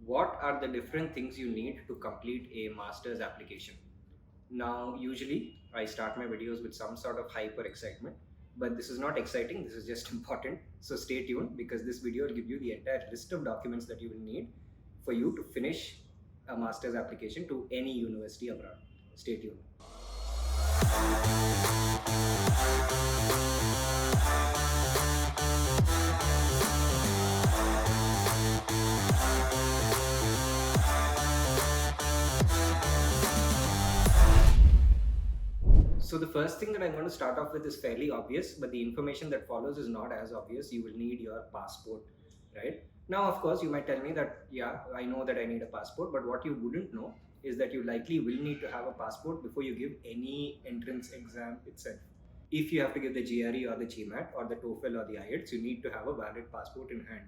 What are the different things you need to complete a master's application? Now, usually I start my videos with some sort of hype or excitement, but this is not exciting, this is just important. So stay tuned because this video will give you the entire list of documents that you will need for you to finish a master's application to any university abroad. Stay tuned. So the first thing that I'm going to start off with is fairly obvious, but the information that follows is not as obvious. You will need your passport, right? Now, of course, you might tell me that, yeah, I know that I need a passport, but what you wouldn't know is that you likely will need to have a passport before you give any entrance exam itself. If you have to give the GRE or the GMAT or the TOEFL or the IELTS, you need to have a valid passport in hand.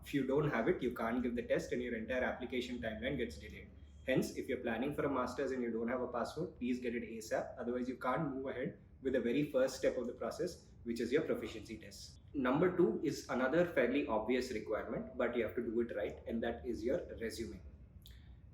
If you don't have it, you can't give the test and your entire application timeline gets delayed. Hence, if you're planning for a master's and you don't have a passport, please get it ASAP. Otherwise, you can't move ahead with the very first step of the process, which is your proficiency test. Number two is another fairly obvious requirement, but you have to do it right, and that is your resume.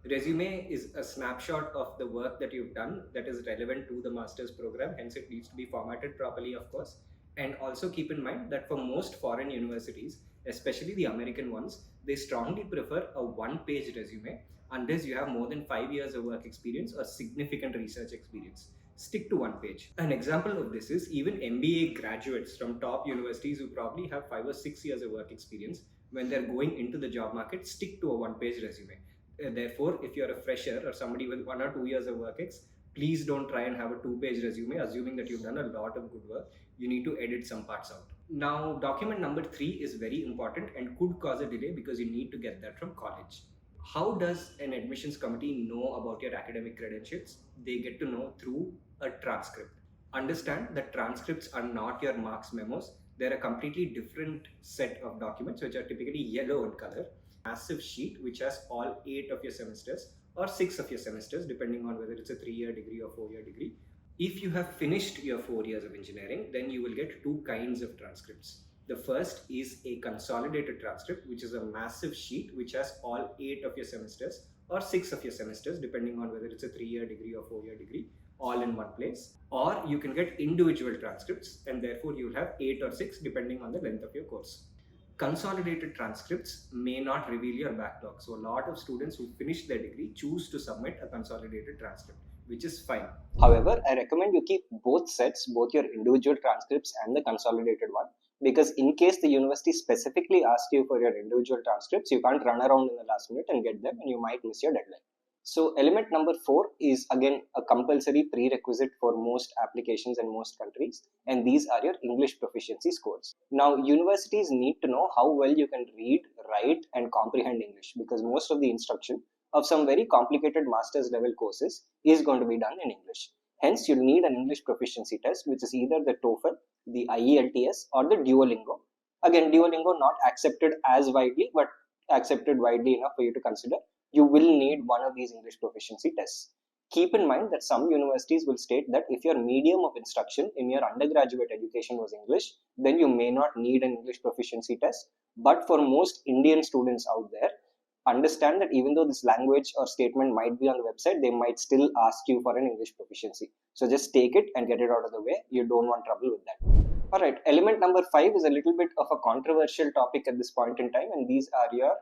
Resume is a snapshot of the work that you've done that is relevant to the master's program, hence it needs to be formatted properly, of course. And also keep in mind that for most foreign universities, especially the American ones, they strongly prefer a one-page resume unless you have more than 5 years of work experience or significant research experience. Stick to one page. An example of this is even MBA graduates from top universities who probably have 5 or 6 years of work experience, when they're going into the job market, stick to a one-page resume. Therefore, if you're a fresher or somebody with 1 or 2 years of work ex, please don't try and have a 2-page resume assuming that you've done a lot of good work. You need to edit some parts out. Now, document number 3 is very important and could cause a delay because you need to get that from college. How does an admissions committee know about your academic credentials? They get to know through a transcript. Understand that transcripts are not your marks memos. They're a completely different set of documents which are typically yellow in color. Massive sheet which has all 8 of your semesters or 6 of your semesters, depending on whether it's a 3-year degree or 4-year degree. If you have finished your 4 years of engineering, then you will get 2 kinds of transcripts. The first is a consolidated transcript, which is a massive sheet which has all 8 of your semesters or 6 of your semesters, depending on whether it's a 3-year degree or 4-year degree, all in one place. Or you can get individual transcripts, and therefore you'll have 8 or 6 depending on the length of your course. Consolidated transcripts may not reveal your backlog. So a lot of students who finish their degree choose to submit a consolidated transcript, which is fine. However, I recommend you keep both sets, both your individual transcripts and the consolidated one, because in case the university specifically asks you for your individual transcripts, you can't run around in the last minute and get them and you might miss your deadline. So element number 4 is again a compulsory prerequisite for most applications in most countries, and these are your English proficiency scores. Now, universities need to know how well you can read, write, and comprehend English, because most of the instruction of some very complicated master's level courses is going to be done in English. Hence, you'll need an English proficiency test, which is either the TOEFL, the IELTS, or the Duolingo. Again, Duolingo not accepted as widely, but accepted widely enough for you to consider. You will need one of these English proficiency tests. Keep in mind that some universities will state that if your medium of instruction in your undergraduate education was English, then you may not need an English proficiency test. But for most Indian students out there, understand that even though this language or statement might be on the website, they might still ask you for an English proficiency. So just take it and get it out of the way. You don't want trouble with that. Alright, element number 5 is a little bit of a controversial topic at this point in time, and these are your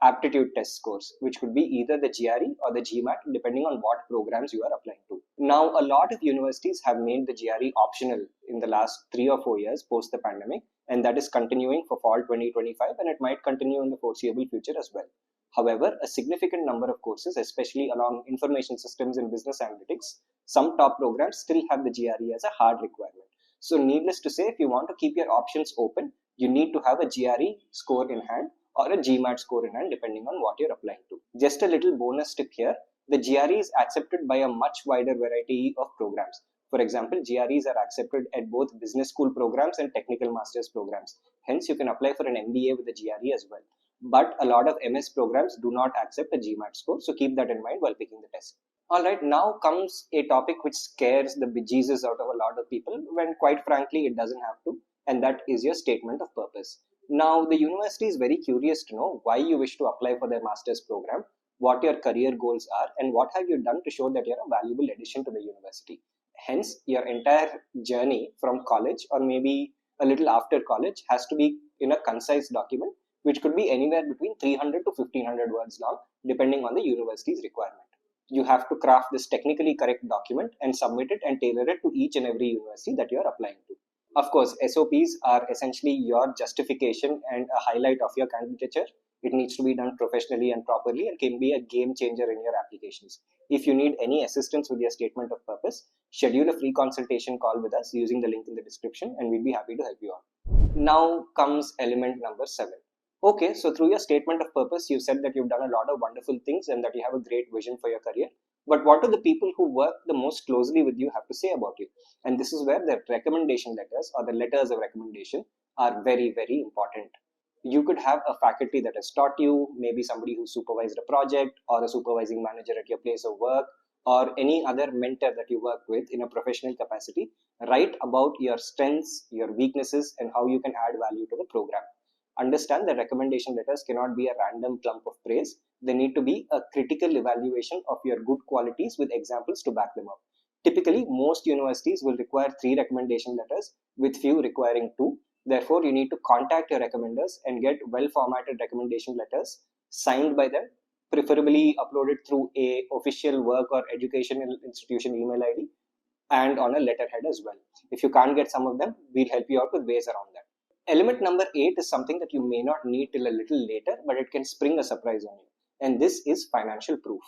aptitude test scores, which could be either the GRE or the GMAT, depending on what programs you are applying to. Now, a lot of universities have made the GRE optional in the last 3 or 4 years post the pandemic, and that is continuing for fall 2025, and it might continue in the foreseeable future as well. However, a significant number of courses, especially along information systems and business analytics, some top programs still have the GRE as a hard requirement. So needless to say, if you want to keep your options open, you need to have a GRE score in hand or a GMAT score in hand, depending on what you're applying to. Just a little bonus tip here, the GRE is accepted by a much wider variety of programs. For example, GREs are accepted at both business school programs and technical master's programs. Hence, you can apply for an MBA with a GRE as well. But a lot of MS programs do not accept a GMAT score, so keep that in mind while picking the test. Alright, now comes a topic which scares the bejesus out of a lot of people, when quite frankly it doesn't have to, and that is your statement of purpose. Now, the university is very curious to know why you wish to apply for their master's program, what your career goals are, and what have you done to show that you're a valuable addition to the university. Hence, your entire journey from college or maybe a little after college has to be in a concise document, which could be anywhere between 300 to 1500 words long, depending on the university's requirement. You have to craft this technically correct document and submit it and tailor it to each and every university that you are applying to. Of course, SOPs are essentially your justification and a highlight of your candidature. It needs to be done professionally and properly and can be a game changer in your applications. If you need any assistance with your statement of purpose, schedule a free consultation call with us using the link in the description and we'll be happy to help you out. Now comes element number 7. Okay, so through your statement of purpose, you said that you've done a lot of wonderful things and that you have a great vision for your career. But what do the people who work the most closely with you have to say about you? And this is where the recommendation letters or the letters of recommendation are very, very important. You could have a faculty that has taught you, maybe somebody who supervised a project or a supervising manager at your place of work or any other mentor that you work with in a professional capacity, write about your strengths, your weaknesses, and how you can add value to the program. Understand that recommendation letters cannot be a random clump of praise. They need to be a critical evaluation of your good qualities with examples to back them up. Typically, most universities will require 3 recommendation letters, with few requiring 2. Therefore, you need to contact your recommenders and get well-formatted recommendation letters signed by them, preferably uploaded through a official work or educational institution email ID and on a letterhead as well. If you can't get some of them, we'll help you out with ways around that. Element number 8 is something that you may not need till a little later, but it can spring a surprise on you. And this is financial proof.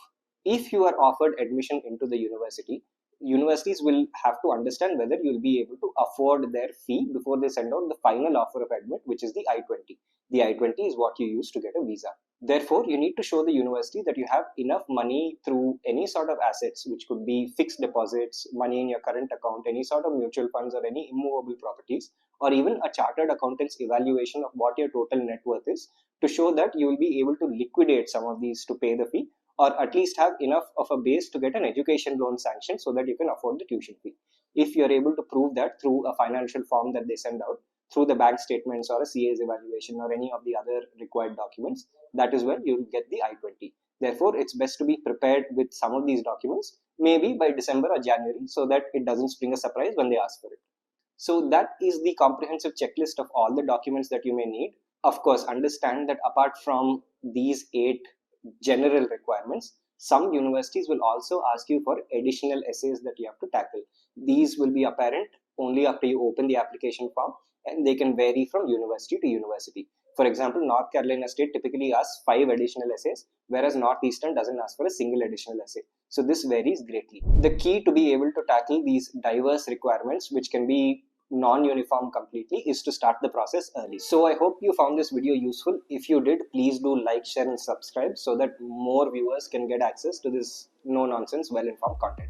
If you are offered admission into the university, universities will have to understand whether you will be able to afford their fee before they send out the final offer of admit, which is the I-20. The I-20 is what you use to get a visa. Therefore, you need to show the university that you have enough money through any sort of assets, which could be fixed deposits, money in your current account, any sort of mutual funds or any immovable properties, or even a chartered accountant's evaluation of what your total net worth is, to show that you will be able to liquidate some of these to pay the fee, or at least have enough of a base to get an education loan sanction so that you can afford the tuition fee. If you are able to prove that through a financial form that they send out, through the bank statements or a CA's evaluation or any of the other required documents, that is when you will get the I-20. Therefore, it's best to be prepared with some of these documents, maybe by December or January, so that it doesn't spring a surprise when they ask for it. So that is the comprehensive checklist of all the documents that you may need. Of course, understand that apart from these 8 general requirements, some universities will also ask you for additional essays that you have to tackle. These will be apparent only after you open the application form, and they can vary from university to university. For example, North Carolina State typically asks 5 additional essays, whereas Northeastern doesn't ask for a single additional essay. So this varies greatly. The key to be able to tackle these diverse requirements, which can be non-uniform completely, is to start the process early. So I hope you found this video useful. If you did, please do like, share and subscribe so that more viewers can get access to this no-nonsense, well-informed content.